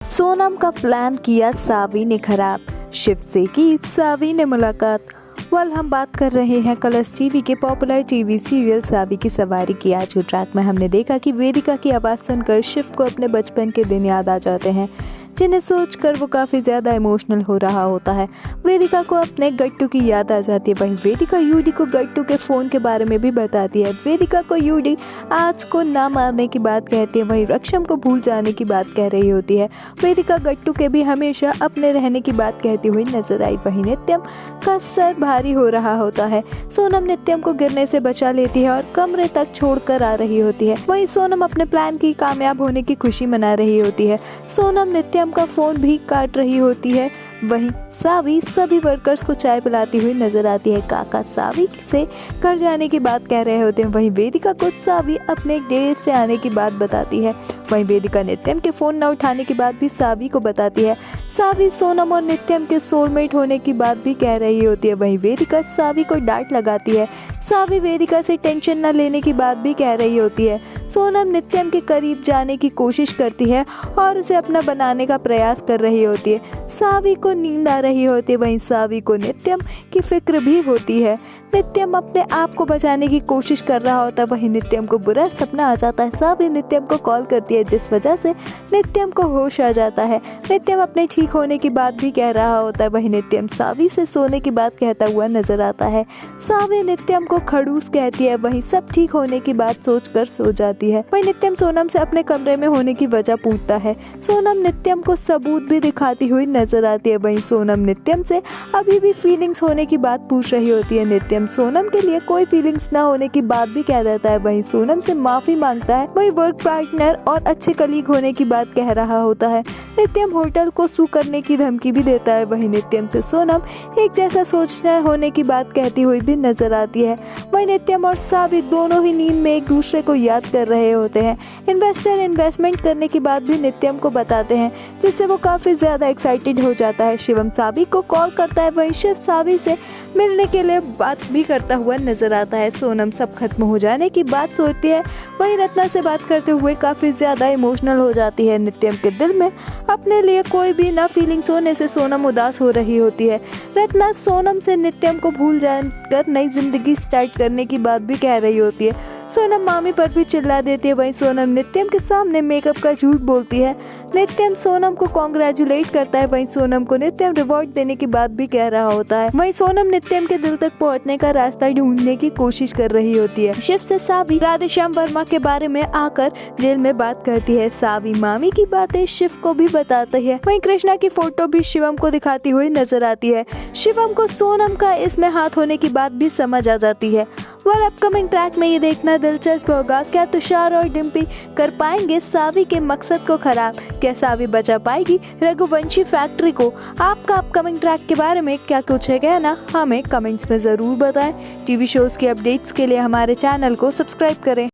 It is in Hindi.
सोनम का प्लान किया सावी ने खराब, शिव से की सावी ने मुलाकात। हम बात कर रहे हैं कलर्स टीवी के पॉपुलर टीवी सीरियल सावी की सवारी की। आज के ट्रैक में हमने देखा कि वेदिका की आवाज़ सुनकर शिव को अपने बचपन के दिन याद आ जाते हैं, जिन्हें सोचकर वो काफ़ी ज़्यादा इमोशनल हो रहा होता है। वेदिका को अपने गट्टू की याद आ जाती है। वहीं वेदिका यूडी को गट्टू के फ़ोन के बारे में भी बताती है। वेदिका को यूडी आज को ना मारने की बात कहती है, वहीं रक्षम को भूल जाने की बात कह रही होती है। वेदिका गट्टू के भी हमेशा अपने रहने की बात कहती हुई नजर आई। वहीं नित्यम का सर भारी हो रहा होता है। सोनम नित्यम को गिरने से बचा लेती है और कमरे तक छोड़कर आ रही होती है। वहीं सोनम अपने प्लान की कामयाब होने की खुशी मना रही होती है। सोनम नित्यम का फोन भी काट रही होती है। वहीं सावी सभी वर्कर्स को चाय पिलाती हुई नजर आती है। काका सावी से घर जाने की बात कह रहे होते हैं। वहीं वेदिका को सावी अपने डेट से आने की बात बताती है। वहीं वेदिका नित्यम के फोन न उठाने की बात भी सावी को बताती है। सावी सोनम और नित्यम के सोलमेट होने की बात भी कह रही होती है। वहीं वेदिका सावी को डांट लगाती है। सावी वेदिका से टेंशन न लेने की बात भी कह रही होती है। सोनम नित्यम के करीब जाने की कोशिश करती है और उसे अपना बनाने का प्रयास कर रही होती है। सावी को नींद आ रही होती है। वहीं सावी को नित्यम की फिक्र भी होती है। नित्यम अपने आप को बचाने की कोशिश कर रहा होता है। वहीं नित्यम को बुरा सपना आ जाता है। सावी नित्यम को कॉल करती है, जिस वजह से नित्यम को होश आ जाता है। नित्यम अपने ठीक होने की बात भी कह रहा होता है। वहीं नित्यम सावी से सोने की बात कहता हुआ नजर आता है। सावी नित्यम को खड़ूस कहती है। वहीं सब ठीक होने की बात सोचकर सो जाती है। वहीं नित्यम सोनम से अपने कमरे में होने की वजह पूछता है। सोनम नित्यम को सबूत भी दिखाती हुई नजर आती है। वहीं सोनम नित्यम से अभी भी फीलिंग्स होने की बात पूछ रही होती है। नित्यम सोनम के लिए कोई फीलिंग्स ना होने की बात भी कह देता है। वहीं सोनम से माफी मांगता है। वहीं वर्क पार्टनर और अच्छे कलीग होने की बात कह रहा होता है। नित्यम होटल को सू करने की धमकी भी देता है। वहीं नित्यम से सोनम एक जैसा सोचना होने की बात कहती हुई भी नजर आती है। वहीं नित्यम और सावी दोनों ही नींद में एक दूसरे को याद कर रहे होते हैं। इन्वेस्टर इन्वेस्टमेंट करने की बात भी नित्यम को बताते हैं, जिससे वो काफी ज्यादा एक्साइटेड हो जाता है। शिवम सावी को कॉल करता है। वहीं शिव सावी से मिलने के लिए बात भी करता हुआ नजर आता है। सोनम सब खत्म हो जाने की बात सोचती है। वहीं रत्ना से बात करते हुए काफी ज्यादा इमोशनल हो जाती है। नित्यम के दिल में अपने लिए कोई भी ना फीलिंग्स होने से सोनम उदास हो रही होती है। रत्ना सोनम से नित्यम को भूल जाकर नई जिंदगी स्टार्ट करने की बात भी कह रही होती है। सोनम मामी पर भी चिल्ला देती है। वहीं सोनम नित्यम के सामने मेकअप का झूठ बोलती है। नित्यम सोनम को कॉन्ग्रेचुलेट करता है। वहीं सोनम को नित्यम रिवॉर्ड देने की बात भी कह रहा होता है। वहीं सोनम नित्यम के दिल तक पहुंचने का रास्ता ढूंढने की कोशिश कर रही होती है। शिव से सावी राधेश्याम वर्मा के बारे में आकर जेल में बात करती है। सावी मामी की बातें शिव को भी बताती है। वहीं कृष्णा की फोटो भी शिवम को दिखाती हुई नजर आती है। शिवम को सोनम का इसमें हाथ होने की बात भी समझ आ जाती है। अपकमिंग ट्रैक में ये देखना दिलचस्प होगा, क्या तुषार और डिम्पी कर पाएंगे सावी के मकसद को खराब? क्या सावी बचा पाएगी रघुवंशी फैक्ट्री को? आपका अपकमिंग ट्रैक के बारे में क्या कुछ है कहना, हमें कमेंट्स में ज़रूर बताएं। टीवी शोज़ की अपडेट्स के लिए हमारे चैनल को सब्सक्राइब करें।